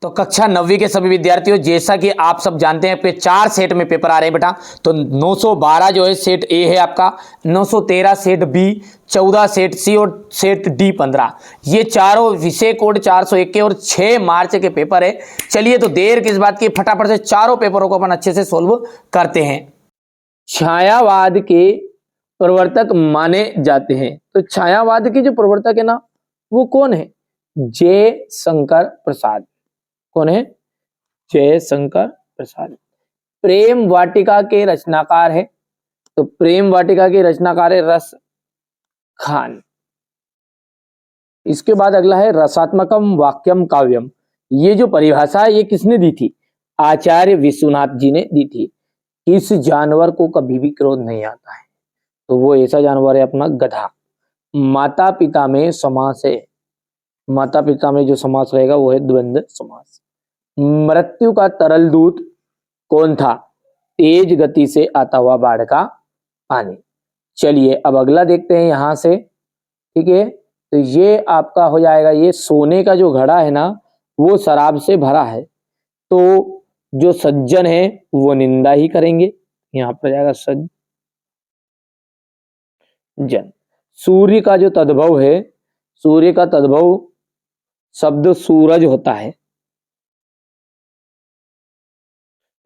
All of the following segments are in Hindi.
तो कक्षा 9वीं के सभी विद्यार्थियों, जैसा कि आप सब जानते हैं आपके 4 सेट में पेपर आ रहे हैं बेटा। तो 912 जो है सेट ए है आपका, 913 सेट बी, 14 सेट सी और सेट डी 15। ये चारों विषय कोड 401 के और 6 मार्च के पेपर है। चलिए तो देर किस बात की, फटाफट से चारों पेपरों को अपन अच्छे से सोल्व करते हैं। छायावाद के प्रवर्तक माने जाते हैं। तो छायावाद के जो प्रवर्तक है ना, वो कौन है? जयशंकर प्रसाद। कौन है? जयशंकर प्रसाद। प्रेम वाटिका के रचनाकार है। तो प्रेम वाटिका के रचनाकार है रस खान। इसके बाद अगला है रसात्मकम वाक्यम काव्यम। ये जो परिभाषा है ये किसने दी थी? आचार्य विश्वनाथ जी ने दी थी। इस जानवर को कभी भी क्रोध नहीं आता है, तो वो ऐसा जानवर है अपना गधा। माता पिता में समास है। माता पिता में जो समास रहेगा वो है द्वंद्व समास। मृत्यु का तरल दूत कौन था? तेज गति से आता हुआ बाढ़ का पानी। चलिए अब अगला देखते हैं यहां से। ठीक है, तो ये आपका हो जाएगा, ये सोने का जो घड़ा है ना वो शराब से भरा है, तो जो सज्जन है वो निंदा ही करेंगे। यहां पर जाएगा सज्जन। सूर्य का जो तद्भव है, सूर्य का तद्भव शब्द सूरज होता है,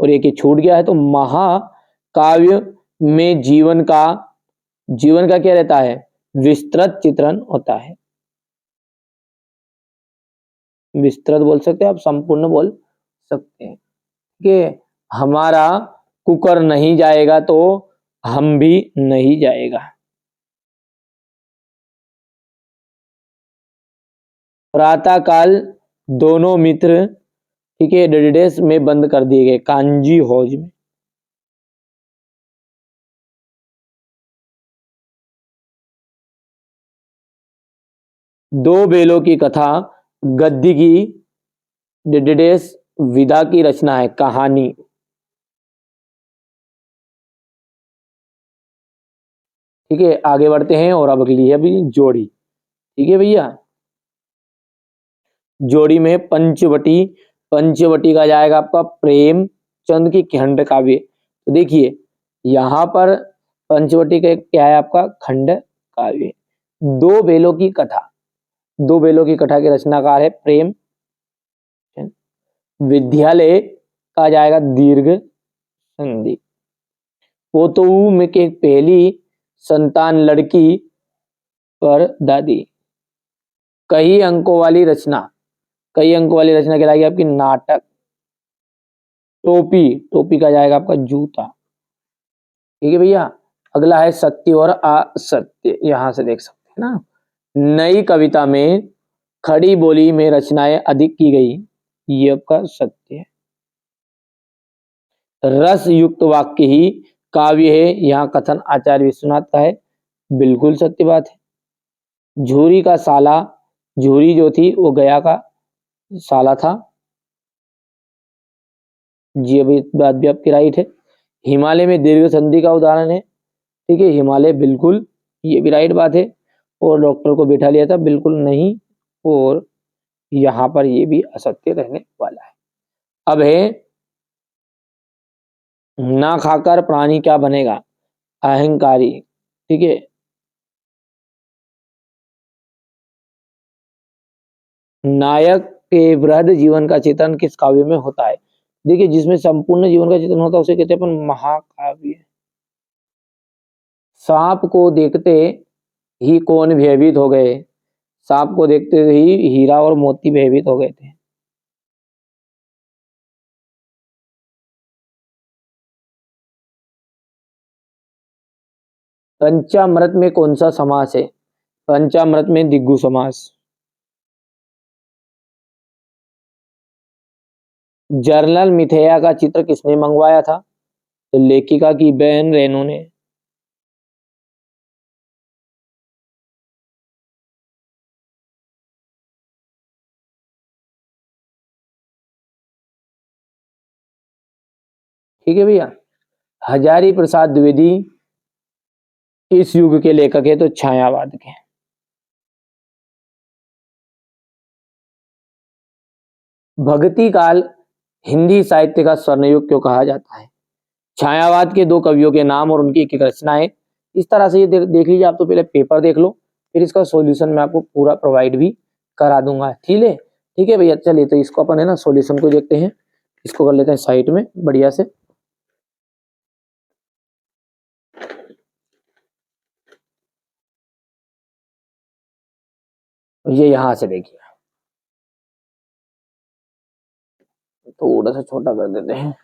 और एक छूट गया है। तो महाकाव्य में जीवन का क्या रहता है? विस्तृत चित्रण होता है। विस्तृत बोल सकते हैं आप, संपूर्ण बोल सकते हैं कि हमारा कुकर नहीं जाएगा तो हम भी नहीं जाएगा। प्रातः काल दोनों मित्र, ठीक है, डेडेस में बंद कर दिए गए, कांजी हौज में। दो बेलों की कथा गद्दी की डेडेस विदा की रचना है, कहानी। ठीक है, आगे बढ़ते हैं और अब अगली है अभी जोड़ी। ठीक है भैया, जोड़ी में पंचवटी। पंचवटी का जाएगा आपका प्रेमचंद की खंड काव्य। तो देखिए यहां पर पंचवटी का क्या है आपका? खंड काव्य। दो बेलों की कथा, दो बेलों की कथा के रचनाकार है प्रेम। विद्यालय का जाएगा दीर्घ संधि। पोतऊ में के पहली संतान लड़की पर दादी। कई अंकों वाली रचना, कई अंकों वाली रचना कहलाएगी आपकी नाटक। टोपी, टोपी का जाएगा आपका जूता। ठीक है भैया, अगला है सत्य और असत्य। यहां से देख सकते हैं ना, नई कविता में खड़ी बोली में रचनाएं अधिक की गई, ये आपका सत्य है। रस युक्त वाक्य ही काव्य है, यहाँ कथन आचार्य विश्वनाथ का है, बिल्कुल सत्य बात है। झूरी का साला, झूरी जो थी वो गया का साला था, जी अभी बात भी आपकी राइट है। हिमालय में दीर्घ संधि का उदाहरण है, ठीक है, हिमालय बिल्कुल, ये भी राइट बात है। और डॉक्टर को बैठा लिया था, बिल्कुल नहीं, और यहाँ पर ये भी असत्य रहने वाला है। अब है ना खाकर प्राणी क्या बनेगा? अहंकारी। ठीक है, नायक के वृहद जीवन का चित्रण किस काव्य में होता है? देखिए जिसमें संपूर्ण जीवन का चित्रण होता है उसे कहते हैं अपन महाकाव्य। सांप को देखते ही कौन भयभीत हो गए? सांप को देखते ही हीरा और मोती भयभीत हो गए थे। पंचामृत में कौन सा समास है? पंचामृत में दिग्गु समास। जर्नल मिथेया का चित्र किसने मंगवाया था? तो लेखिका की बहन रेनू ने। ठीक है भैया, हजारी प्रसाद द्विवेदी इस युग के लेखक है, तो छायावाद के। भगति काल हिंदी साहित्य का स्वर्णयुग क्यों कहा जाता है? छायावाद के दो कवियों के नाम और उनकी एक रचनाएं। इस तरह से ये देख लीजिए। आप तो पहले पेपर देख लो, फिर इसका सॉल्यूशन मैं आपको पूरा प्रोवाइड भी करा दूंगा। ठीक है भैया। चलिए तो इसको अपन है ना सॉल्यूशन को देखते हैं। इसको कर लेते हैं साइड में बढ़िया से। ये यहां से देखिए, थोड़ा सा छोटा कर देते हैं।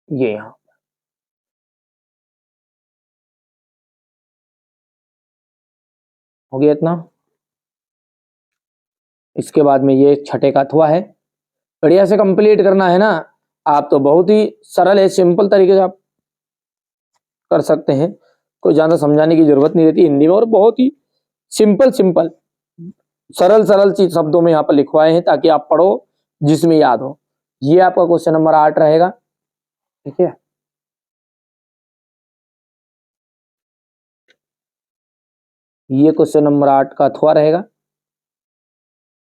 ये यहाँ हो गया इतना। इसके बाद में ये छठे का अथवा है। बढ़िया से कंप्लीट करना है ना। आप तो बहुत ही सरल है, सिंपल तरीके से आप कर सकते हैं। कोई ज्यादा समझाने की जरूरत नहीं रहती हिंदी में, और बहुत ही सिंपल सिंपल सरल सरल चीज शब्दों में यहाँ पर लिखवाए हैं ताकि आप पढ़ो, जिसमें याद हो। ये आपका क्वेश्चन नंबर 8 रहेगा। ठीक है। ये क्वेश्चन नंबर 8 का अथवा रहेगा।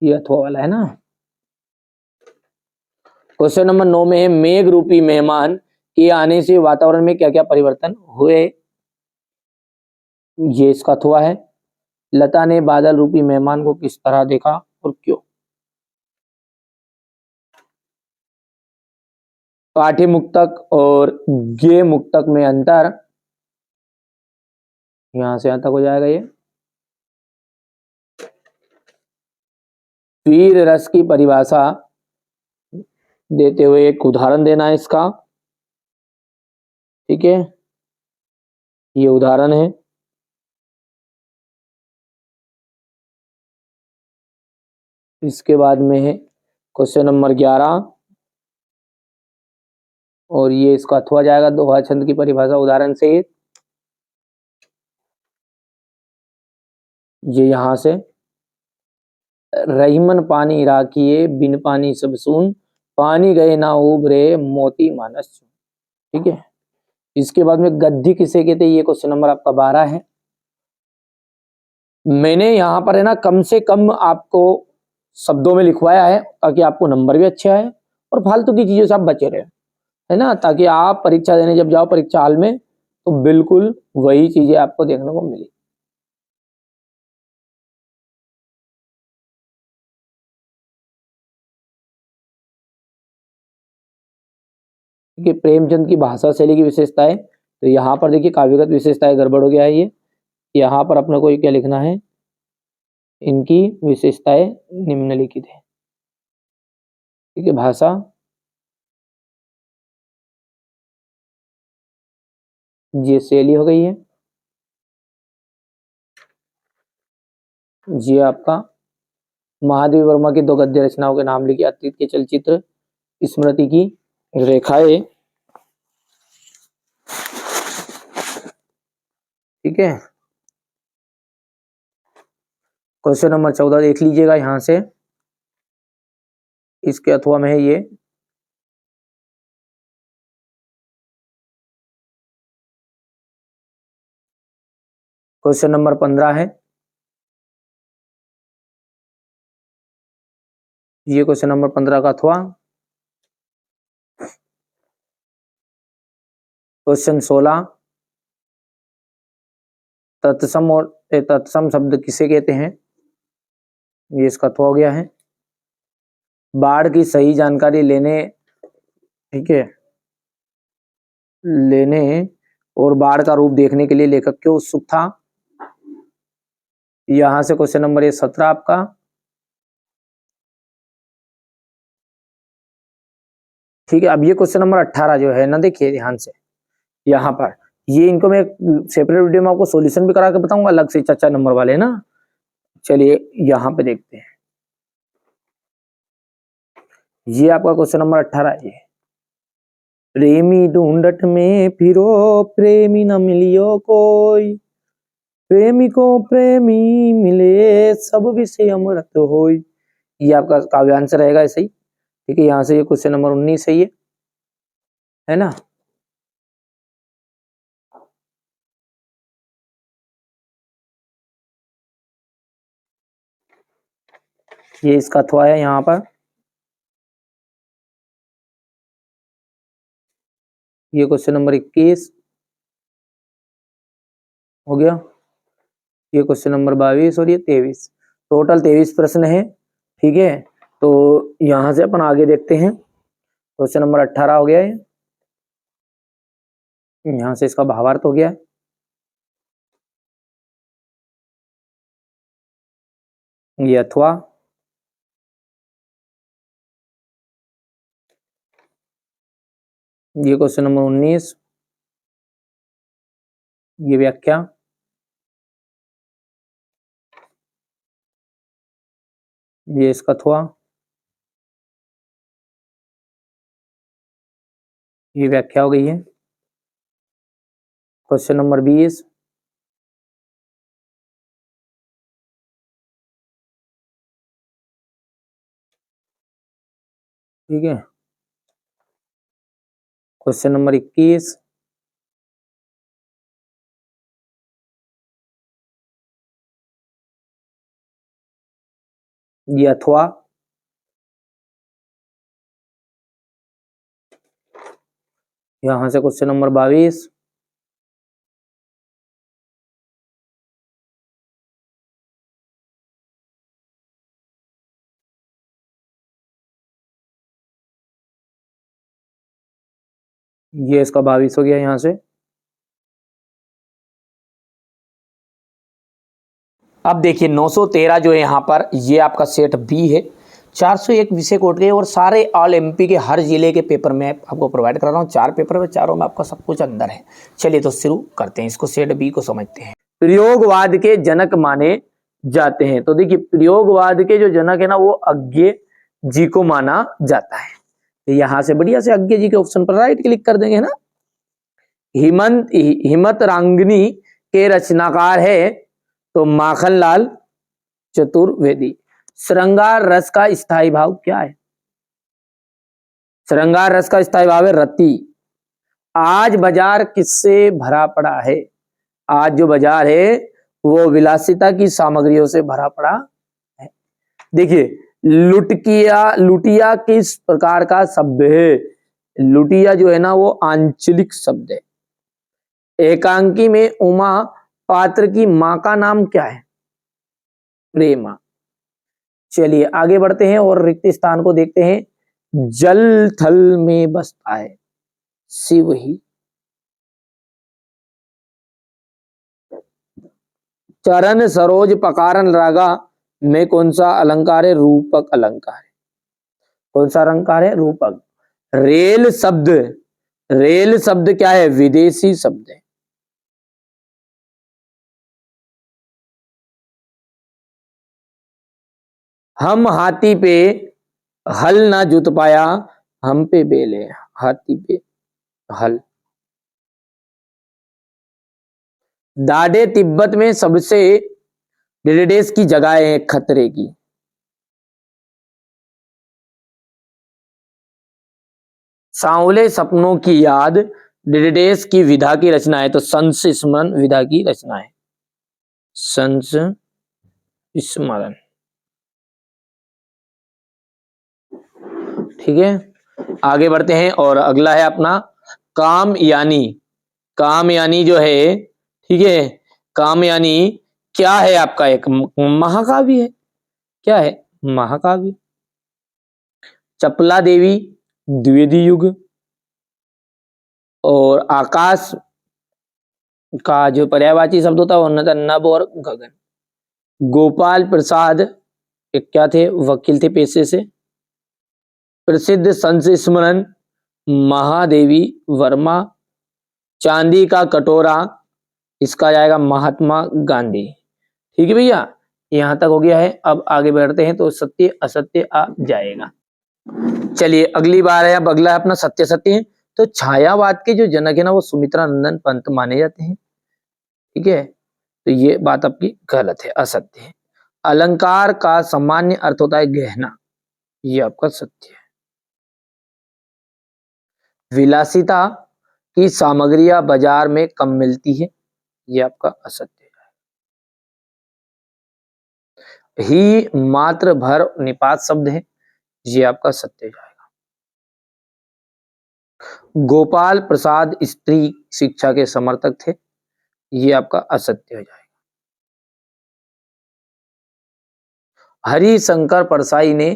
ये अथवा वाला है ना। क्वेश्चन नंबर 9 में है, मेघ रूपी मेहमान के आने से वातावरण में क्या क्या परिवर्तन हुए? ये इसका अथवा है। लता ने बादल रूपी मेहमान को किस तरह देखा और क्यों? पाठ्य मुक्तक और गे मुक्तक में अंतर। यहां से यहां तक हो जाएगा ये। वीर रस की परिभाषा देते हुए एक उदाहरण देना है इसका। ठीक है। ये उदाहरण है। इसके बाद में है क्वेश्चन नंबर 11, और ये इसका अथवा जाएगा। दोहा छंद की परिभाषा उदाहरण से। ये यहां से, रहीमन पानी राखिए बिन पानी सब सून, पानी गए ना उबरे मोती मानस। ठीक है। इसके बाद में गद्दी किसे कहते हैं? ये क्वेश्चन नंबर आपका 12 है। मैंने यहाँ पर है ना कम से कम आपको शब्दों में लिखवाया है ताकि आपको नंबर भी अच्छे आए और फालतू की चीजों से आप बचे रहे, है ना, ताकि आप परीक्षा देने जब जाओ परीक्षा हाल में तो बिल्कुल वही चीजें आपको देखने को मिली। कि प्रेमचंद की भाषा शैली की विशेषताएं, तो यहाँ पर देखिए काव्यगत विशेषताएं गड़बड़ हो गया है। ये यहाँ पर अपने को क्या लिखना है? इनकी विशेषताएं निम्नलिखित है। ठीक है। भाषा, ये शैली हो गई है। ये आपका महादेव वर्मा की दो गद्य रचनाओं के नाम लिखिए। अतीत के चलचित्र, स्मृति की रेखाएं। ठीक है। क्वेश्चन नंबर 14 देख लीजिएगा यहां से। इसके अथवा में है ये। क्वेश्चन नंबर 15 है। ये क्वेश्चन नंबर 15 का अथवा। क्वेश्चन 16, तत्सम और तत्सम शब्द किसे कहते हैं? ये इसका अथवा हो गया है। बाढ़ की सही जानकारी लेने, ठीक है, लेने और बाढ़ का रूप देखने के लिए लेखक क्यों उत्सुक था? यहां से क्वेश्चन नंबर ये 17 आपका। ठीक है। अब ये क्वेश्चन नंबर 18 जो है ना, देखिए ध्यान से यहाँ पर। ये इनको मैं सेपरेट वीडियो में आपको सॉल्यूशन भी करा के बताऊंगा अलग से, चाचा नंबर वाले ना। चलिए यहाँ पे देखते हैं। ये आपका क्वेश्चन नंबर 18 है। प्रेमी ढूंढट में फिरो प्रेमी न मिलियो कोई, प्रेमी को प्रेमी मिले सब विषय अमृत होई। ये आपका काव्यांश रहेगा ऐसे ही। ठीक है। यहाँ से ये क्वेश्चन नंबर 19 है ना। ये इसका अथवा है यहाँ पर। ये क्वेश्चन नंबर 21 हो गया। ये क्वेश्चन नंबर 22 और ये 23, टोटल 23 प्रश्न है। ठीक है, तो यहां से अपन आगे देखते हैं। क्वेश्चन नंबर 18 हो गया है, यहां से इसका भावार्थ हो गया है। ये अथवा, ये क्वेश्चन नंबर 19, ये व्याख्या, ये इसका अथवा, ये व्याख्या हो गई है। क्वेश्चन नंबर 20, ठीक है। क्वेश्चन नंबर 21, ये अथवा, यहां से क्वेश्चन नंबर 22, ये इसका 22 हो गया यहां से। अब देखिए 913 जो है यहाँ पर, ये आपका सेट बी है। 401 विषय कोट के और सारे ऑल एमपी के हर जिले के पेपर में आपको प्रोवाइड कर रहा हूँ। 4 पेपर में, चारों में आपका सब कुछ अंदर है। चलिए तो शुरू करते हैं, इसको सेट बी को समझते हैं। प्रयोगवाद के जनक माने जाते हैं, तो देखिए प्रयोगवाद के जो जनक है ना, वो अज्ञे जी को माना जाता है। तो यहां से बढ़िया से अज्ञे जी के ऑप्शन पर राइट क्लिक कर देंगे, है ना। हिम्मत रांगनी के रचनाकार है तो माखनलाल चतुर्वेदी। श्रृंगार रस का स्थायी भाव क्या है? श्रृंगार रस का स्थायी भाव है रति। आज बाजार किससे भरा पड़ा है? आज जो बाजार है वो विलासिता की सामग्रियों से भरा पड़ा है। देखिए लुटिया किस प्रकार का शब्द है? लुटिया जो है ना वो आंचलिक शब्द है। एकांकी में उमा पात्र की मां का नाम क्या है? प्रेमा। चलिए आगे बढ़ते हैं और रिक्त स्थान को देखते हैं। जल थल में बसता है शिव ही। चरण सरोज पकारन रागा में कौन सा अलंकार है? रूपक अलंकार है। कौन सा अलंकार है? रूपक। रेल शब्द क्या है? विदेशी शब्द है। हम हाथी पे हल ना जुत पाया, हम पे बेले। हाथी पे हल। दाढ़े तिब्बत में सबसे डेडेस की जगह है खतरे की। सांवले सपनों की याद डेडेस की विधा की रचना है, तो संस स्मरण विधा की रचना है। संस स्मरण, ठीक है। आगे बढ़ते हैं और अगला है अपना कामयानी। कामयानी जो है, ठीक है, कामयानी क्या है आपका? एक महाकाव्य है। क्या है? महाकाव्य। चपला देवी, द्विवेदी युग, और आकाश का जो पर्यायवाची शब्द होता है वो होता है नभ और गगन। गोपाल प्रसाद एक क्या थे? वकील थे पेशे से। प्रसिद्ध संत स्मरण महादेवी वर्मा। चांदी का कटोरा, इसका जाएगा महात्मा गांधी। ठीक है भैया, यहां तक हो गया है। अब आगे बढ़ते हैं तो सत्य असत्य आ जाएगा। चलिए अगली बार है, अब अगला है अपना सत्य सत्य। तो छायावाद के जो जनक है ना वो सुमित्रा नंदन पंत माने जाते हैं। ठीक है, तो ये बात आपकी गलत है, असत्य है। अलंकार का सामान्य अर्थ होता है गहना, ये आपका सत्य है। विलासिता की सामग्रियां बाजार में कम मिलती है, ये आपका असत्य है। ही मात्र भर निपात शब्द है, ये आपका सत्य हो जाएगा। गोपाल प्रसाद स्त्री शिक्षा के समर्थक थे, ये आपका असत्य हो जाएगा। हरिशंकर परसाई ने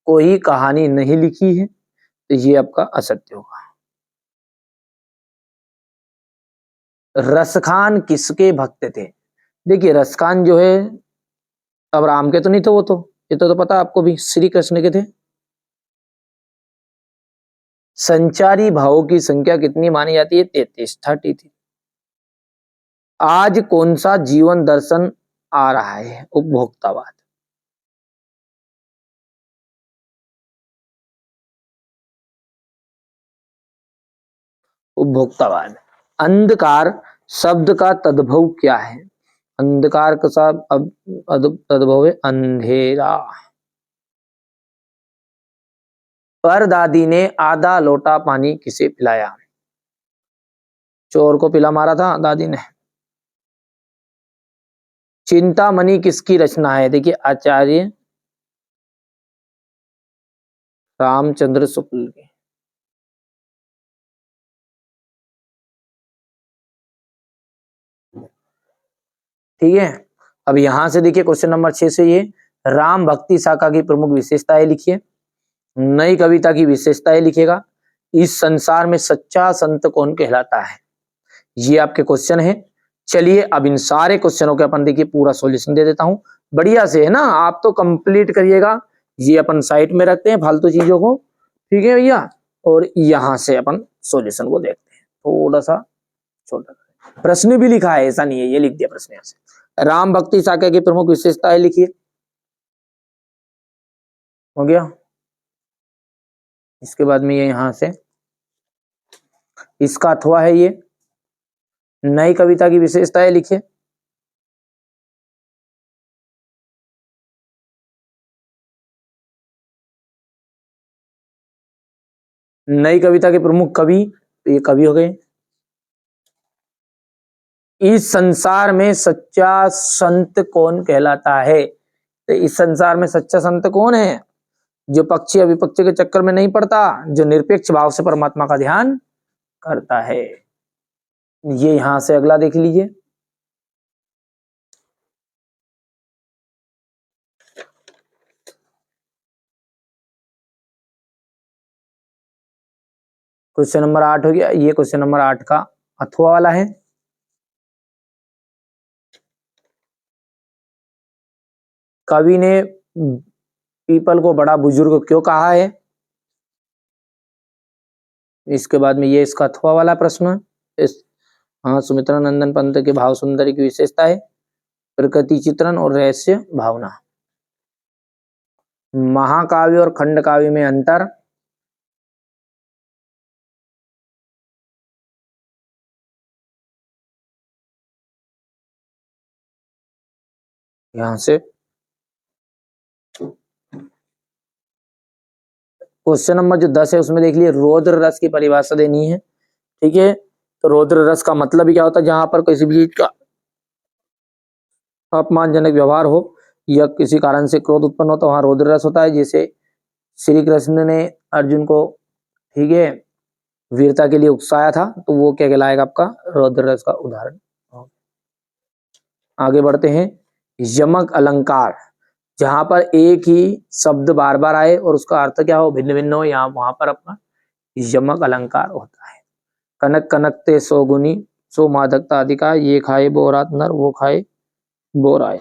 कोई कहानी नहीं लिखी है, तो ये आपका असत्य होगा। रसखान किसके भक्त थे? देखिए रसखान जो है अब राम के तो नहीं थे, वो तो ये तो पता आपको भी, श्री कृष्ण के थे। संचारी भावों की संख्या कितनी मानी जाती है? 33, 33। आज कौन सा जीवन दर्शन आ रहा है? उपभोक्तावाद। उपभोक्तावाद। अंधकार शब्द का तद्भव क्या है? अंधकार का तद्भव है अंधेरा। परदादी ने आधा लोटा पानी किसे पिलाया? चोर को पिला मारा था दादी ने। चिंतामणि किसकी रचना है? देखिए आचार्य रामचंद्र शुक्ल की। ठीक है, अब यहां से देखिए क्वेश्चन नंबर 6 से ये राम भक्ति शाखा की प्रमुख विशेषताएं लिखिए। नई कविता की विशेषताएं लिखिएगा। इस संसार में सच्चा संत कौन कहलाता है? ये आपके क्वेश्चन है। चलिए अब इन सारे क्वेश्चनों के अपन देखिए पूरा सॉल्यूशन दे देता हूं बढ़िया से, है ना। आप तो कंप्लीट करिएगा, ये अपन साइड में रखते हैं फालतू चीजों को, ठीक है भैया। और यहां से अपन सॉल्यूशन को देखते हैं, थोड़ा सा छोटा प्रश्न भी लिखा है, ऐसा नहीं है, ये लिख दिया प्रश्न। यहां से राम भक्ति शाखा की प्रमुख विशेषताएं लिखिए। हो गया। इसके बाद में ये यहां से इसका अथवा है, ये नई कविता की विशेषताएं लिखिए। नई कविता के प्रमुख कवि, तो ये कवि हो गए। इस संसार में सच्चा संत कौन कहलाता है? तो इस संसार में सच्चा संत कौन है? जो पक्षी अविपक्षी के चक्कर में नहीं पड़ता, जो निरपेक्ष भाव से परमात्मा का ध्यान करता है। ये यहां से अगला देख लीजिए। क्वेश्चन नंबर 8 हो गया। ये क्वेश्चन नंबर 8 का अथवा वाला है। कवि ने पीपल को बड़ा बुजुर्ग क्यों कहा है? इसके बाद में ये इसका अथवा वाला प्रश्न। हाँ, सुमित्रा नंदन पंत के भाव सुंदरी की विशेषता है प्रकृति चित्रण और रहस्य भावना। महाकाव्य और खंड काव्य में अंतर। यहां से क्वेश्चन नंबर जो 10 है उसमें देख लिए रौद्र रस की परिभाषा देनी है। ठीक है, तो रौद्र रस का मतलब ही क्या होता है? जहां पर किसी भी चीज का अपमानजनक व्यवहार हो या किसी कारण से क्रोध उत्पन्न हो तो वहां रौद्र रस होता है। जैसे श्री कृष्ण ने अर्जुन को, ठीक है, वीरता के लिए उकसाया था, तो वो क्या कहलाएगा? आपका रौद्र रस का उदाहरण। आगे बढ़ते हैं। यमक अलंकार, जहां पर एक ही शब्द बार बार आए और उसका अर्थ क्या हो? भिन्न भिन्न हो, यहाँ वहां पर अपना यमक अलंकार होता है। कनक कनकते सौगुनी सो मादकता अधिका, ये खाए बोरात नर वो खाए बोराए।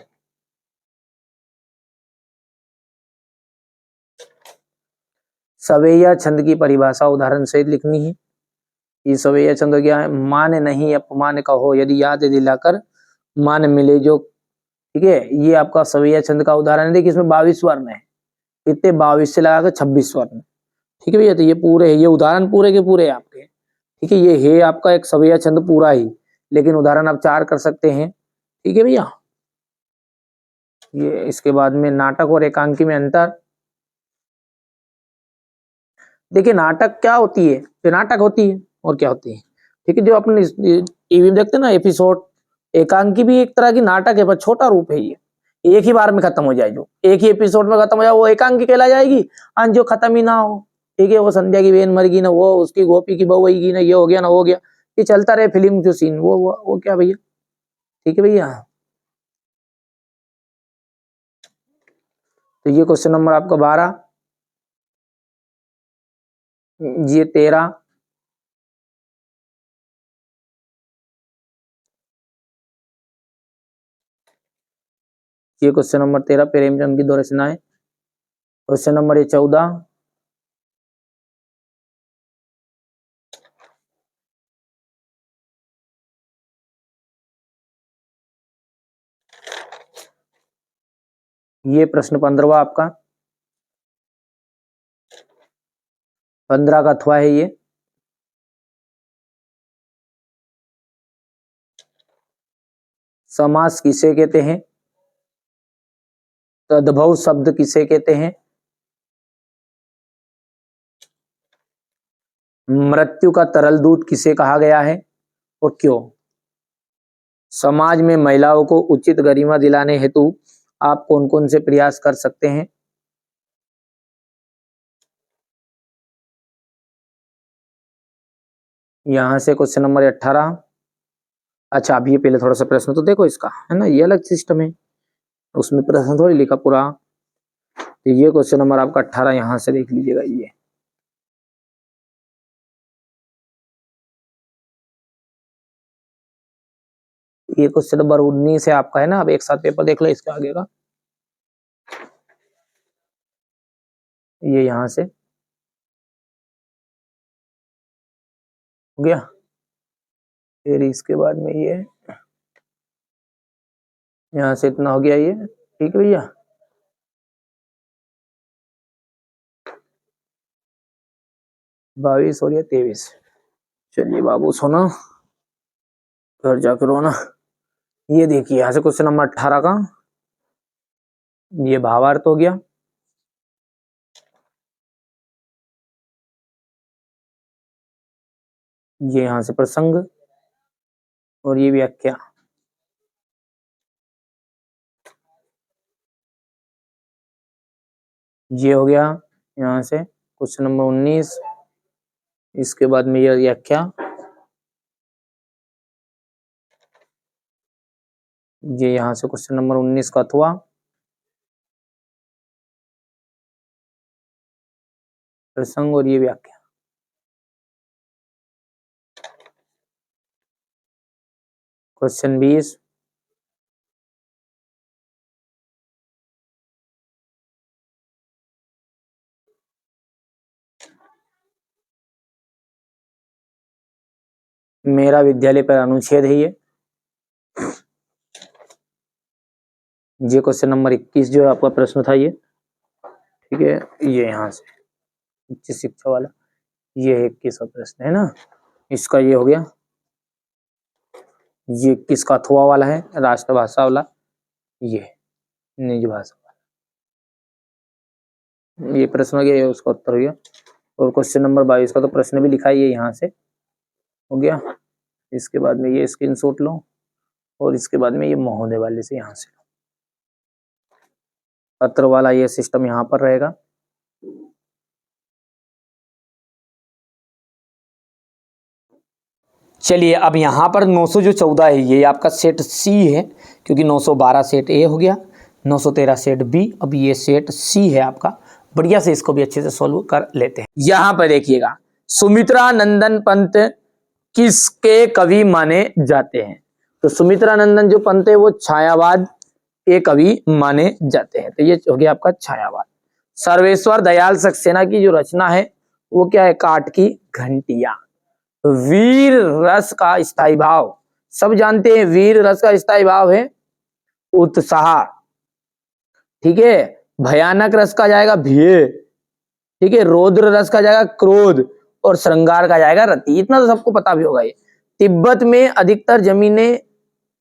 सवैया छंद की परिभाषा उदाहरण सहित लिखनी है। ये सवैया छंद क्या है? मान नहीं अपमान कहो यदि याद दिलाकर मान मिले जो। ठीक है, ये आपका सवैया छंद का उदाहरण है। देखिए इसमें 22 वर्ण है, कितने 22 से लगाकर 26 वर्ण। ठीक है भैया, तो ये पूरे है, ये उदाहरण पूरे के पूरे आपके। ठीक है, ये है आपका एक सवैया छंद पूरा ही, लेकिन उदाहरण आप 4 कर सकते हैं। ठीक है भैया। ये इसके बाद में नाटक और एकांकी में अंतर। देखिए नाटक क्या होती है? तो नाटक होती है और क्या होती है? ठीक है, जो अपने टीवी में देखते हैं ना एपिसोड, एकांकी भी एक तरह की नाटक है पर छोटा रूप है ये। एक ही बार में खत्म हो जाए, जो एक ही एपिसोड में खत्म हो जाए वो एकांकी कहला जाएगी। और जो खत्म ही ना हो, ठीक है, वो संध्या की बहन मर गई ना, वो उसकी गोपी की बहू होगी ना, ये हो गया ना, हो गया, ये चलता रहे फिल्म जो सीन, वो क्या भैया, ठीक है भैया। तो ये क्वेश्चन नंबर आपका 12, ये 13, ये क्वेश्चन नंबर 13 प्रेमचंद की दो रचनाएं। क्वेश्चन नंबर ये 14, ये प्रश्न 15वां आपका, 15 का अथवा है ये। समास किसे कहते हैं? तद्भव शब्द किसे कहते हैं? मृत्यु का तरल दूत किसे कहा गया है और क्यों? समाज में महिलाओं को उचित गरिमा दिलाने हेतु आप कौन कौन से प्रयास कर सकते हैं? यहां से क्वेश्चन नंबर 18। अच्छा, अब ये पहले थोड़ा सा प्रश्न तो देखो इसका, है ना, ये अलग सिस्टम है, उसमें प्रश्न थोड़ी लिखा पूरा। तो ये क्वेश्चन नंबर आपका 18 यहां से देख लीजिएगा। ये क्वेश्चन नंबर 19 है आपका, है ना। अब एक साथ पेपर देख लो इसके आगे का, ये यहां से हो गया, फिर इसके बाद में ये यहां से इतना हो गया, ये ठीक है भैया। बाईस और ये 23। चलिए बाबू सोना, घर जाकर रोना। ये देखिए यहां से क्वेश्चन नंबर 18 का ये भावार्थ हो गया, ये यहां से प्रसंग और ये व्याख्या। ये हो गया यहां से क्वेश्चन नंबर 19, इसके बाद में ये व्याख्या, ये यहां से क्वेश्चन नंबर 19 का अथवा, प्रसंग और ये व्याख्या। क्वेश्चन 20, मेरा विद्यालय पर अनुच्छेद है ये क्वेश्चन नंबर 21 जो है आपका प्रश्न था ये, ठीक है, ये यहाँ से उच्च शिक्षा वाला, ये 21 का प्रश्न है ना, इसका ये हो गया। ये किसका अथवा वाला है? राष्ट्रभाषा वाला, ये निज भाषा वाला, ये प्रश्न हो गया, ये उसका उत्तर हो गया। और क्वेश्चन नंबर 22 का तो प्रश्न भी लिखा है, ये यहाँ से हो गया। इसके बाद में ये स्क्रीनशॉट लो और इसके बाद में ये महोदय वाले से यहाँ से लो, पत्र वाला ये सिस्टम यहाँ पर रहेगा। चलिए अब यहाँ पर 914 है, ये आपका सेट सी है, क्योंकि 912 सेट ए हो गया, 913 सेट बी, अब ये सेट सी है आपका। बढ़िया से इसको भी अच्छे से सोल्व कर लेते हैं। यहाँ पर देखिएगा, सुमित्रा नंदन पंत किसके कवि माने जाते हैं? तो सुमित्रा नंदन जो पंत है वो छायावाद के कवि माने जाते हैं, तो ये हो गया आपका छायावाद। सर्वेश्वर दयाल सक्सेना की जो रचना है वो क्या है? काठ की घंटिया। वीर रस का स्थायी भाव, सब जानते हैं वीर रस का स्थायी भाव है उत्साह, ठीक है। भयानक रस का जाएगा भय, ठीक है। रौद्र रस का जाएगा क्रोध और श्रृंगार का जाएगा रति, इतना तो सबको पता भी होगा। ये तिब्बत में अधिकतर जमीनें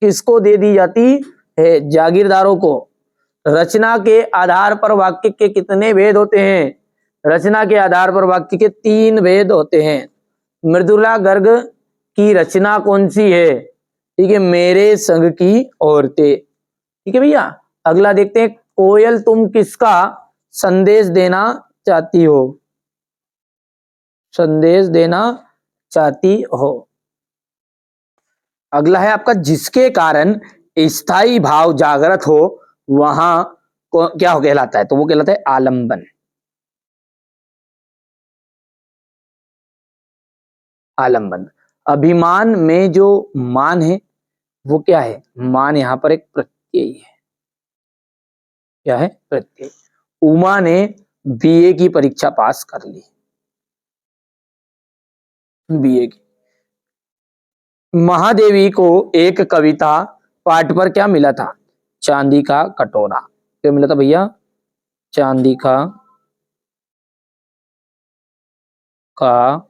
किसको दे दी जाती है? जागीरदारों को। रचना के आधार पर वाक्य के कितने भेद होते हैं? रचना के आधार पर वाक्य के 3 भेद होते हैं। मृदुला गर्ग की रचना कौन सी है? ठीक है, मेरे संग की औरतें, ठीक है भैया। अगला देखते हैं, कोयल तुम किसका संदेश देना चाहती हो? संदेश देना चाहती हो। अगला है आपका, जिसके कारण स्थायी भाव जागृत हो वहां को क्या हो कहलाता है? तो वो कहलाता है आलंबन। आलंबन। अभिमान में जो मान है वो क्या है? मान यहां पर एक प्रत्यय है। क्या है? प्रत्यय। उमा ने बीए की परीक्षा पास कर ली। बीए की। महादेवी को एक कविता पाठ पर क्या मिला था? चांदी का कटोरा। क्या मिला था भैया? चांदी का कटोरा।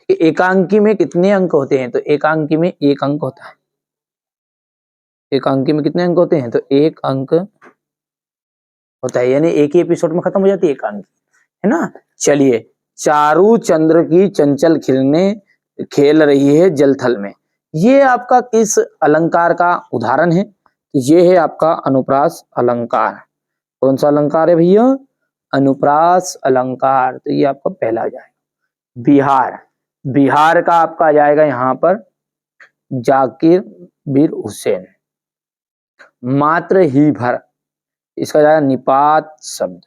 एकांकी में कितने अंक होते हैं? तो एकांकी में एक अंक होता है। एकांकी में कितने अंक होते हैं? तो एक अंक होता है, यानी एक ही एपिसोड में खत्म हो जाती है एकांकी, है ना। चलिए, चारू चंद्र की चंचल खिलने खेल रही है जलथल में, ये आपका किस अलंकार का उदाहरण है? तो ये है आपका अनुप्रास अलंकार। कौन सा अलंकार है भैया? अनुप्रास अलंकार। तो ये आपका पहला आ जाएगा। बिहार। बिहार का आपका आ जाएगा यहां पर जाकिर बीर हुसैन। मात्र ही भर, इसका जाएगा निपात शब्द।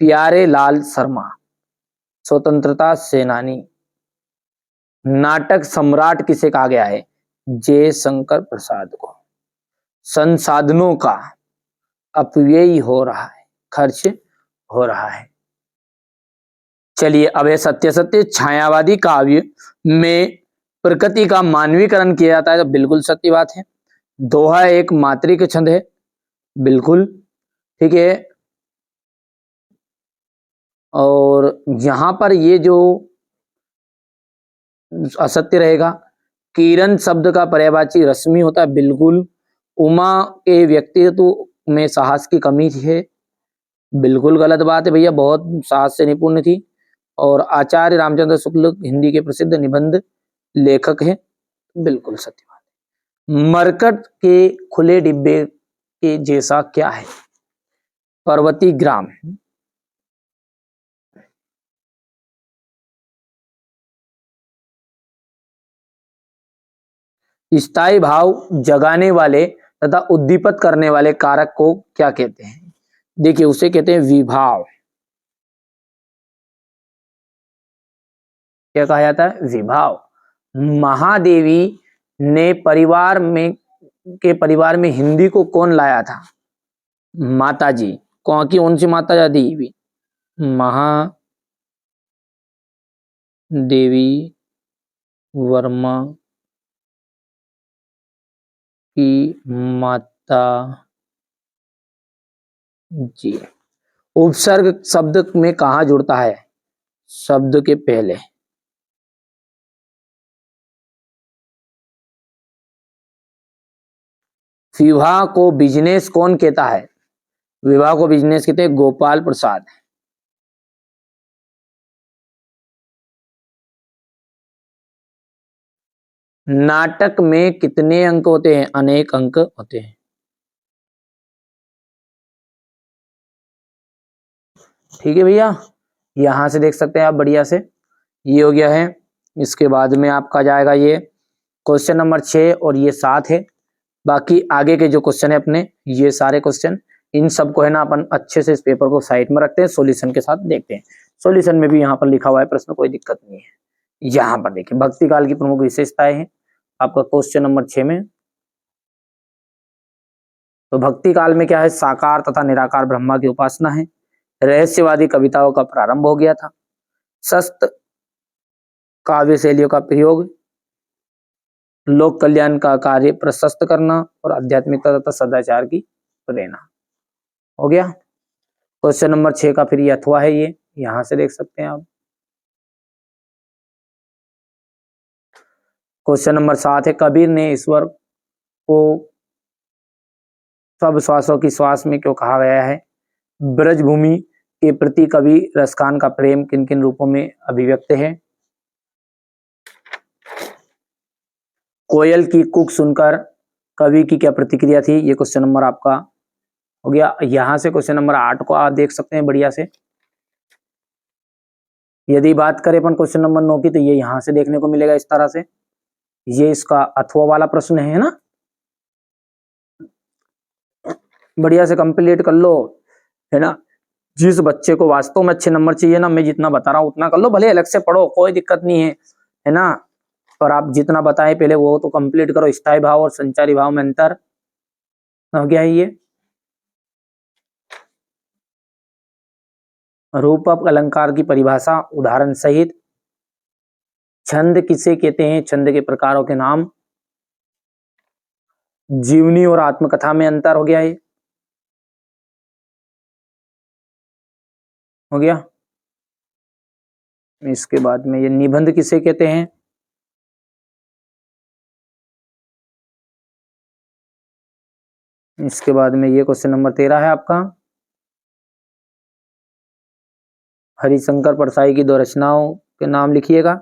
प्यारे लाल शर्मा, स्वतंत्रता सेनानी। नाटक सम्राट किसे कहा गया है? जयशंकर प्रसाद को। संसाधनों का अपव्यय हो रहा है, खर्च हो रहा है। चलिए, अब है सत्य सत्य। छायावादी काव्य में प्रकृति का मानवीकरण किया जाता है, तो बिल्कुल सत्य बात है। दोहा एक मात्रिक छंद है, बिल्कुल ठीक है। और यहां पर ये जो असत्य रहेगा, किरण शब्द का पर्यायवाची रश्मि होता है, बिल्कुल। उमा के व्यक्तित्व में साहस की कमी है, बिल्कुल गलत बात है भैया, बहुत साहस से निपुण थी। और आचार्य रामचंद्र शुक्ल हिंदी के प्रसिद्ध निबंध लेखक हैं, बिल्कुल सत्य बात है। मरकट के खुले डिब्बे के जैसा क्या है? पर्वती ग्राम। स्थायी भाव जगाने वाले तथा उद्दीपित करने वाले कारक को क्या कहते हैं? देखिए, उसे कहते हैं विभाव। क्या कहा जाता है? विभाव। महादेवी ने परिवार में हिंदी को कौन लाया था? माता जी। कौन सी माता जी? महादेवी वर्मा की माता जी। उपसर्ग शब्द में कहा जुड़ता है? शब्द के पहले। विवाह को बिजनेस कौन कहता है? विवाह को बिजनेस कहते हैं गोपाल प्रसाद। नाटक में कितने अंक होते हैं? अनेक अंक होते हैं। ठीक है भैया, यहां से देख सकते हैं आप बढ़िया से। ये हो गया है। इसके बाद में आपका जाएगा ये क्वेश्चन नंबर 6 और ये 7 है। बाकी आगे के जो क्वेश्चन है अपने, ये सारे क्वेश्चन, इन सबको है ना अपन अच्छे से इस पेपर को साइड में रखते हैं, सॉल्यूशन के साथ देखते हैं। सॉल्यूशन में भी यहाँ पर लिखा हुआ है प्रश्न, कोई दिक्कत नहीं है। यहाँ पर देखिए, भक्ति काल की प्रमुख विशेषताएं हैं आपका क्वेश्चन नंबर 6 में। तो भक्ति काल में क्या है? साकार तथा निराकार ब्रह्मा की उपासना है। रहस्यवादी कविताओं का प्रारंभ हो गया था। सस्त काव्य शैलियों का प्रयोग, लोक कल्याण का कार्य प्रशस्त करना और आध्यात्मिकता तथा सदाचार की प्रेरणा। हो गया। क्वेश्चन नंबर 6 का फिर ये अथवा है, ये यहां से देख सकते हैं आप। क्वेश्चन नंबर 7 है, कबीर ने ईश्वर को सब श्वासों की श्वास में क्यों कहा गया है? ब्रजभूमि के प्रति कवि रसखान का प्रेम किन किन रूपों में अभिव्यक्त है? कोयल की कूक सुनकर कवि की क्या प्रतिक्रिया थी, ये क्वेश्चन नंबर आपका हो गया। यहां से क्वेश्चन नंबर 8 को आप देख सकते हैं बढ़िया से। यदि बात करें अपन क्वेश्चन नंबर 9 की, तो ये यहां से देखने को मिलेगा इस तरह से। ये इसका अथवा वाला प्रश्न है ना, बढ़िया से कंप्लीट कर लो, है ना। जिस बच्चे को वास्तव में अच्छे नंबर चाहिए ना, मैं जितना बता रहा हूँ उतना कर लो, भले अलग से पढ़ो, कोई दिक्कत नहीं है ना। पर आप जितना बताए पहले वो तो कंप्लीट करो। स्थायी भाव और संचारी भाव में अंतर हो गया है ये। रूपक अलंकार की परिभाषा उदाहरण सहित। छंद किसे कहते हैं, छंद के प्रकारों के नाम। जीवनी और आत्मकथा में अंतर हो गया, ये हो गया। इसके बाद में ये निबंध किसे कहते हैं। इसके बाद में ये क्वेश्चन नंबर 13 है आपका। हरिशंकर परसाई की 2 रचनाओं के नाम लिखिएगा।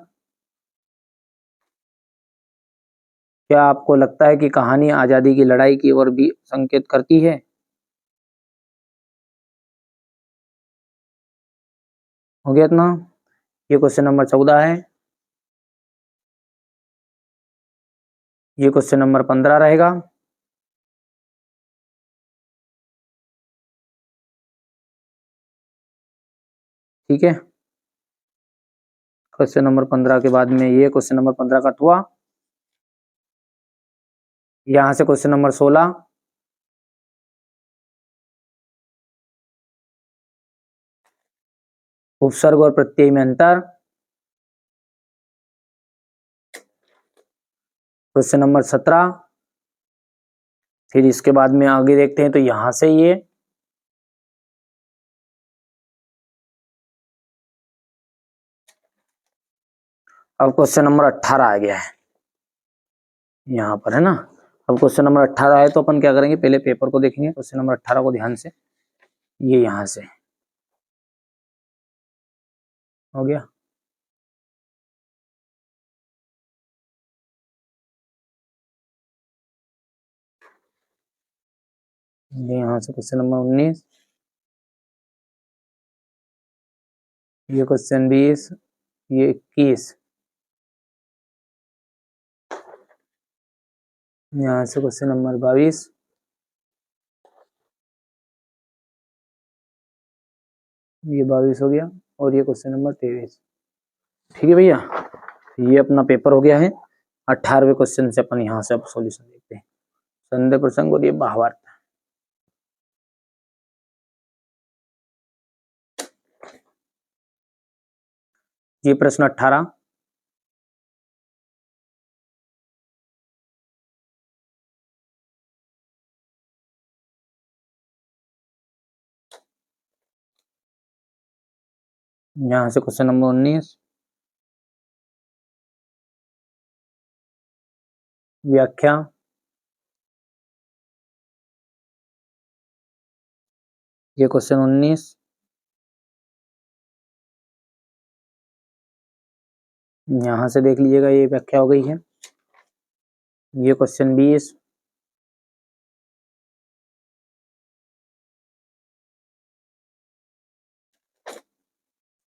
क्या आपको लगता है कि कहानी आजादी की लड़ाई की ओर भी संकेत करती है। हो गया इतना। ये क्वेश्चन नंबर 14 है। ये क्वेश्चन नंबर 15 रहेगा। ठीक है, क्वेश्चन नंबर 15 के बाद में ये क्वेश्चन नंबर 15 का हुआ। यहां से क्वेश्चन नंबर 16। उपसर्ग और प्रत्यय में अंतर। Question number 17। फिर इसके बाद में आगे देखते हैं, तो यहां से ये अब क्वेश्चन नंबर 18 आ गया है यहाँ पर, है ना। अब क्वेश्चन नंबर 18 है, तो अपन क्या करेंगे, पहले पेपर को देखेंगे, क्वेश्चन नंबर 18 को ध्यान से। ये यहां से हो गया। ये यहां से क्वेश्चन नंबर 19। ये क्वेश्चन 20। ये 21। यहाँ से क्वेश्चन नंबर 22। ये 22 हो गया। और ये क्वेश्चन नंबर 23। ठीक है भैया, ये अपना पेपर हो गया है। 18वें क्वेश्चन से अपन यहाँ से अब सॉल्यूशन देखते हैं। संदेह प्रसंग और ये भावार्थ। ये प्रश्न 18। यहाँ से क्वेश्चन नंबर 19। व्याख्या। ये क्वेश्चन 19। यहाँ से देख लीजिएगा, ये व्याख्या हो गई है। ये क्वेश्चन 20।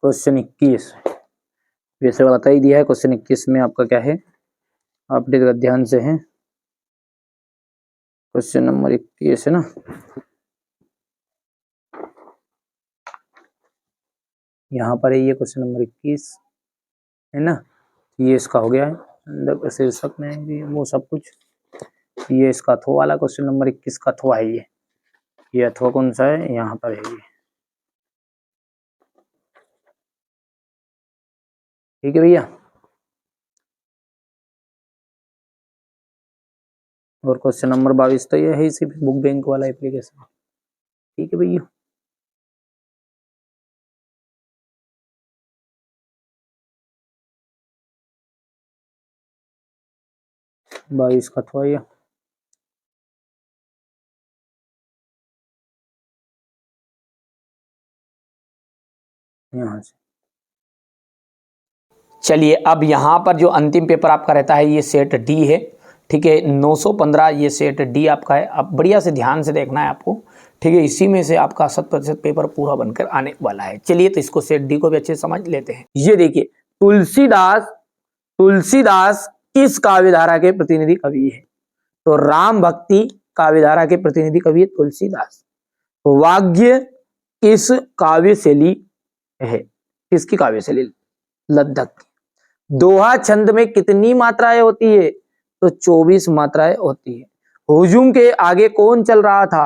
क्वेश्चन 21 वैसे बता ही दिया है। क्वेश्चन 21 में आपका क्या है, आप ध्यान से है। क्वेश्चन नंबर 21 है ना, यहाँ पर है ये क्वेश्चन नंबर 21, है ना। ये इसका हो गया है अंदर शीर्षक में भी वो सब कुछ। ये इसका अथवा वाला क्वेश्चन नंबर 21 का अथवा है ये अथवा कौन सा है, यहाँ पर है ये। ठीक है भैया। और क्वेश्चन नंबर 22 तो ये है सिर्फ बुक बैंक वाला एप्लीकेशन। ठीक है भैया। बाईस का अथवा ये। यहाँ से चलिए, अब यहाँ पर जो अंतिम पेपर आपका रहता है ये सेट डी है। ठीक है। 915 ये सेट डी आपका है। अब बढ़िया से ध्यान से देखना है आपको, ठीक है। इसी में से आपका 100% पेपर पूरा बनकर आने वाला है। चलिए तो इसको सेट डी को भी अच्छे से समझ लेते हैं। ये देखिए, तुलसीदास किस काव्यधारा के प्रतिनिधि कवि है? तो राम भक्ति काव्यधारा के प्रतिनिधि कवि है तुलसीदास। वाग्य किस काव्य शैली है? किसकी काव्य शैली? लद्दख। दोहा छंद में कितनी मात्राएं होती है? तो 24 मात्राएं होती है। हुजूम के आगे कौन चल रहा था?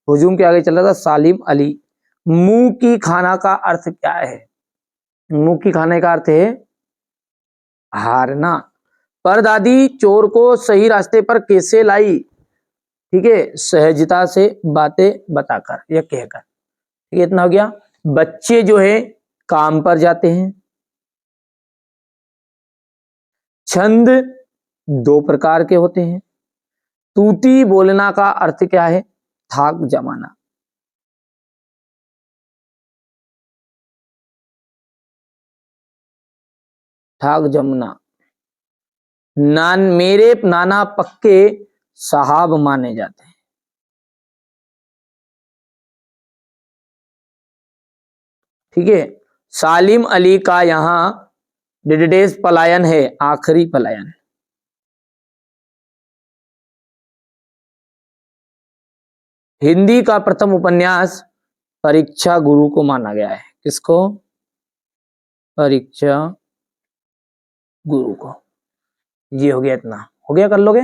हुजूम के आगे चल रहा था सालिम अली। मुंह की खाना का अर्थ क्या है? मुंह की खाने का अर्थ है हारना। परदादी चोर को सही रास्ते पर कैसे लाई? ठीक है, सहजता से बातें बताकर या कहकर। ठीक है, इतना हो गया। बच्चे जो है काम पर जाते हैं। छंद 2 प्रकार के होते हैं। तूती बोलना का अर्थ क्या है? थाक जमाना। थाक जमना। मेरे नाना पक्के साहब माने जाते हैं। ठीक है। सालिम अली का यहां डिडेस पलायन है, आखिरी पलायन। हिंदी का प्रथम उपन्यास परीक्षा गुरु को माना गया है। किसको? परीक्षा गुरु को। ये हो गया, इतना हो गया, कर लोगे।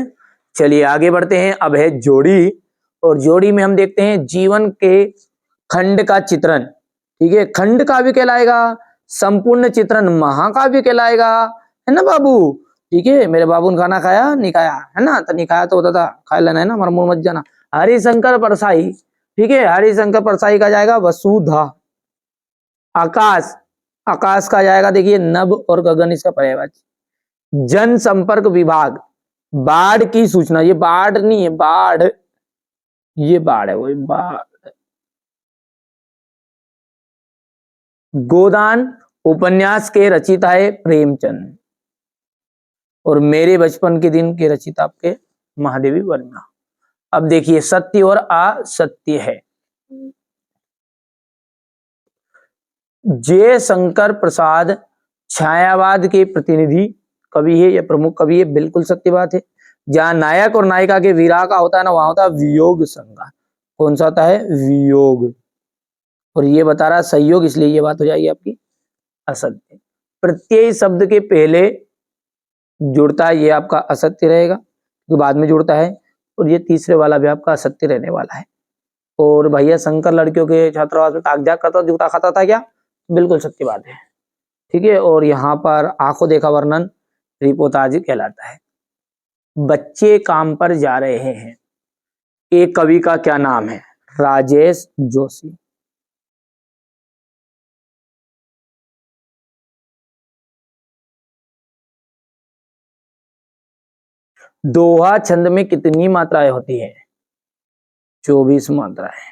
चलिए आगे बढ़ते हैं। अब है जोड़ी, और जोड़ी में हम देखते हैं जीवन के खंड का चित्रण। ठीक है, खंड काव्य कहलाएगा। संपूर्ण चित्रण महाकाव्य कहलाएगा, है ना बाबू? ठीक है, मेरे बाबू ने खाना खाया नहीं खाया, है ना? तो नहीं खाया तो होता था, खा लेना, है ना, मर मुंह मत जाना। हरिशंकर परसाई, ठीक है, हरिशंकर परसाई का जाएगा वसुधा। आकाश, आकाश का जाएगा देखिए नभ और गगन, इसका पर्यायवाची। जनसंपर्क विभाग, बाढ़ की सूचना, ये बाढ़ नहीं है, बाढ़, ये बाढ़ है, वही बाढ़। गोदान उपन्यास के रचिता है प्रेमचंद, और मेरे बचपन के दिन के रचिता आपके महादेवी वर्मा। अब देखिए सत्य और असत्य है। जयशंकर प्रसाद छायावाद के प्रतिनिधि कवि है या प्रमुख कवि है, बिल्कुल सत्य बात है। जहां नायक और नायिका के विरह का होता है ना, वहां होता है वियोग संज्ञा। कौन सा होता है? वियोग। और ये बता रहा है संयोग, इसलिए ये बात हो जाएगी आपकी असत्य। प्रत्यय शब्द के पहले जुड़ता है, ये आपका असत्य रहेगा, क्योंकि बाद में जुड़ता है। और ये तीसरे वाला भी आपका असत्य रहने वाला है। और भैया शंकर लड़कियों के छात्रावास में कागजात करता, जूता खाता था क्या? बिल्कुल सत्य बात है। ठीक है, और यहाँ पर आंखों देखा वर्णन रिपोर्टाज कहलाता है। बच्चे काम पर जा रहे हैं, एक कवि का क्या नाम है? राजेश जोशी। दोहा छंद में कितनी मात्राएं होती है? 24 मात्राएं।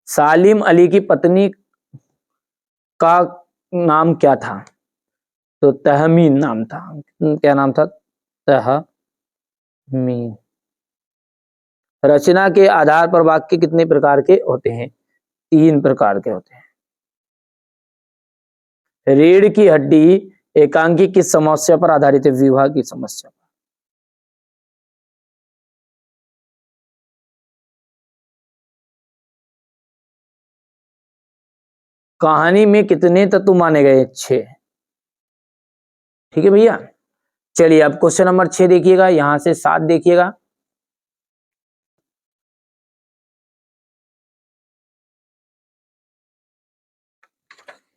सालिम अली की पत्नी का नाम क्या था? तो तहमीन नाम था। क्या नाम था? तहमीन। रचना के आधार पर वाक्य कितने प्रकार के होते हैं? 3 प्रकार के होते हैं। रीढ़ की हड्डी एकांकी किस समस्या पर आधारित है? विवाह की समस्या पर। कहानी में कितने तत्व माने गए? 6। ठीक है भैया। चलिए अब क्वेश्चन नंबर 6 देखिएगा, यहां से 7 देखिएगा।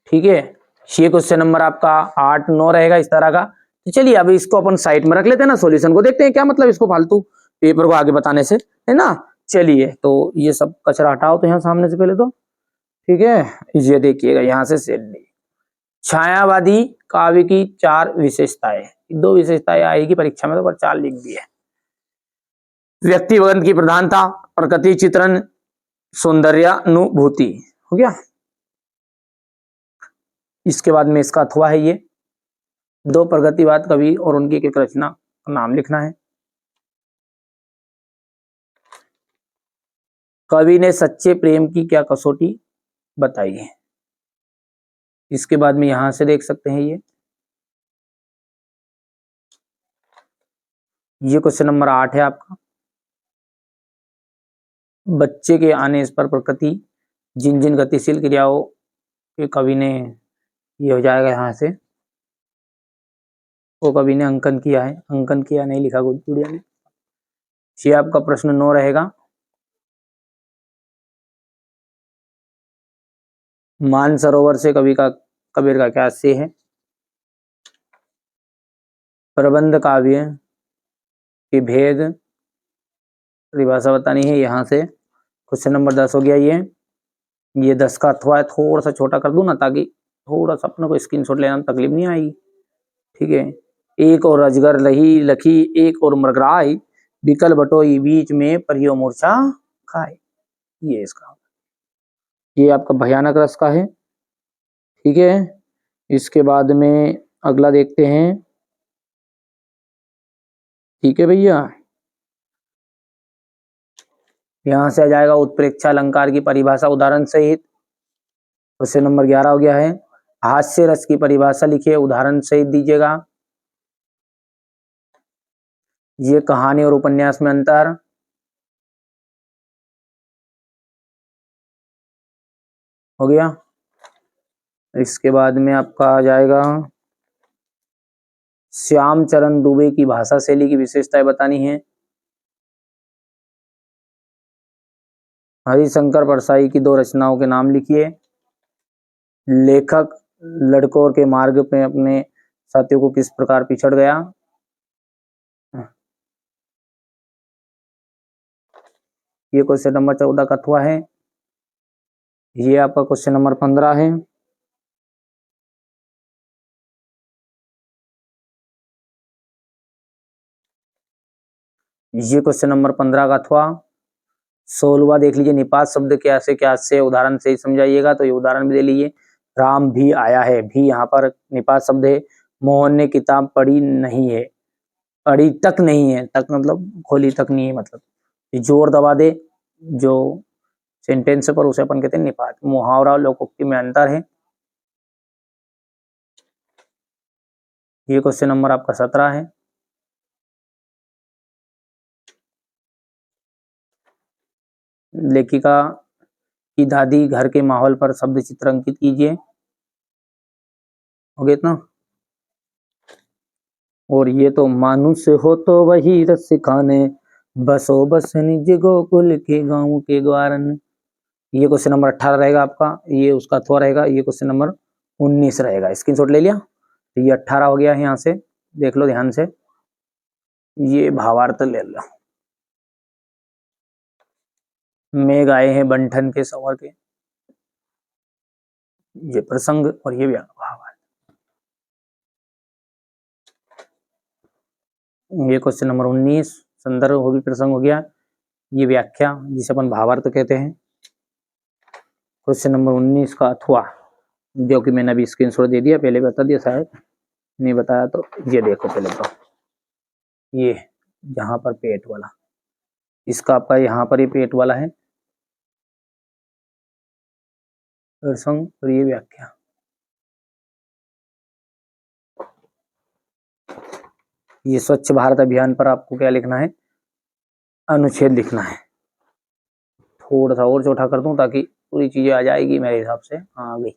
ठीक है, ये क्वेश्चन नंबर आपका 8 9 रहेगा इस तरह का। तो चलिए अब इसको अपन साइड में रख लेते हैं ना, सॉल्यूशन को देखते हैं, क्या मतलब इसको फालतू पेपर को आगे बताने से, है ना? चलिए तो ये सब कचरा हटाओ तो यहाँ सामने से पहले तो। ठीक है, ये देखिएगा यहाँ से सेट डी। छायावादी काव्य की 4 विशेषताएं, 2 विशेषताएं आएगी परीक्षा में तो, पर 4 लिख दी है। व्यक्तिगत की प्रधानता, प्रकृति चित्रण, सौंदर्यानुभूति। हो गया। इसके बाद में इसका अथवा है ये दो प्रगतिवाद कवि और उनकी एक एक रचना का नाम लिखना है। कवि ने सच्चे प्रेम की क्या कसौटी बताई है। इसके बाद में यहां से देख सकते हैं ये क्वेश्चन नंबर 8 है आपका। बच्चे के आने पर प्रकृति जिन जिन गतिशील क्रियाओं के कवि ने ये हो जाएगा यहाँ से, वो कवि ने अंकन किया है, अंकन किया नहीं लिखा गुड़िया ने। ये आपका प्रश्न 9 रहेगा। मानसरोवर से कबीर का क्या आशय है। प्रबंध काव्य की भेद परिभाषा बतानी है। यहाँ से क्वेश्चन नंबर 10 हो गया। ये 10 का अथवा थोड़ा सा छोटा कर दूं ना, ताकि थोड़ा सा अपने को स्क्रीनशॉट लेना में तकलीफ नहीं आएगी। ठीक है। एक और अजगर लही लखी, एक और मृगराय, बिकल बटोई बीच में परियो मूर्छा खाए। ये इसका, ये आपका भयानक रस का है। ठीक है। इसके बाद में अगला देखते हैं। ठीक है भैया, यहां से आ जाएगा उत्प्रेक्षा अलंकार की परिभाषा उदाहरण सहित। क्वेश्चन नंबर 11 हो गया है। हास्य रस की परिभाषा लिखिए, उदाहरण सहित दीजिएगा। ये कहानी और उपन्यास में अंतर। हो गया। इसके बाद में आपका आ जाएगा श्याम चरण दुबे की भाषा शैली की विशेषताएं बतानी है। हरिशंकर परसाई की 2 रचनाओं के नाम लिखिए। लेखक लड़कों के मार्ग पे अपने साथियों को किस प्रकार पिछड़ गया। ये क्वेश्चन नंबर 14 का अथवा है। ये आपका क्वेश्चन नंबर 15 है। ये क्वेश्चन नंबर 15 का अथवा। 16वां देख लीजिए, निपात शब्द क्या से उदाहरण से ही समझाइएगा। तो ये उदाहरण भी दे लीजिए। राम भी आया है, भी यहाँ पर निपात शब्द है। मोहन ने किताब पढ़ी नहीं है, पढ़ी तक नहीं है, तक मतलब खोली तक नहीं है, मतलब जोर दबा दे जो सेंटेंस पर, उसे अपन कहते हैं निपात। मुहावरा और लोकोक्ति में अंतर है। ये क्वेश्चन नंबर आपका 17 है। लेखिका की दादी घर के माहौल पर शब्द चित्र अंकित कीजिए। हो गया इतना। और ये तो मानुष हो तो वही रस खाने, बसो बस निज गोकुल के गाँव के ग्वारन। ये क्वेश्चन नंबर 18 रहेगा आपका। ये उसका अथवा रहेगा। ये क्वेश्चन नंबर 19 रहेगा। स्क्रीनशॉट ले लिया। तो ये 18 हो गया है। यहाँ से देख लो ध्यान से। ये भावार्थ ले लो। मेघ आए हैं बंठन के संवर के, ये प्रसंग और ये भावार्थ। ये क्वेश्चन नंबर 19 संदर्भ होगी, प्रसंग हो गया। ये व्याख्या जिसे अपन भावार्थ कहते हैं। क्वेश्चन नंबर 19 का अथवा, जो कि मैंने अभी स्क्रीनशॉट दे दिया, पहले बता दिया, शायद नहीं बताया तो ये देखो पहले तो। ये जहां पर पेट वाला, इसका आपका यहाँ पर ये पेट वाला है प्रसंग, और ये व्याख्या। ये स्वच्छ भारत अभियान पर आपको क्या लिखना है, अनुच्छेद लिखना है। थोड़ा सा और छोटा कर दूं ताकि पूरी चीजें आ जाएगी मेरे हिसाब से। हाँ आ गई।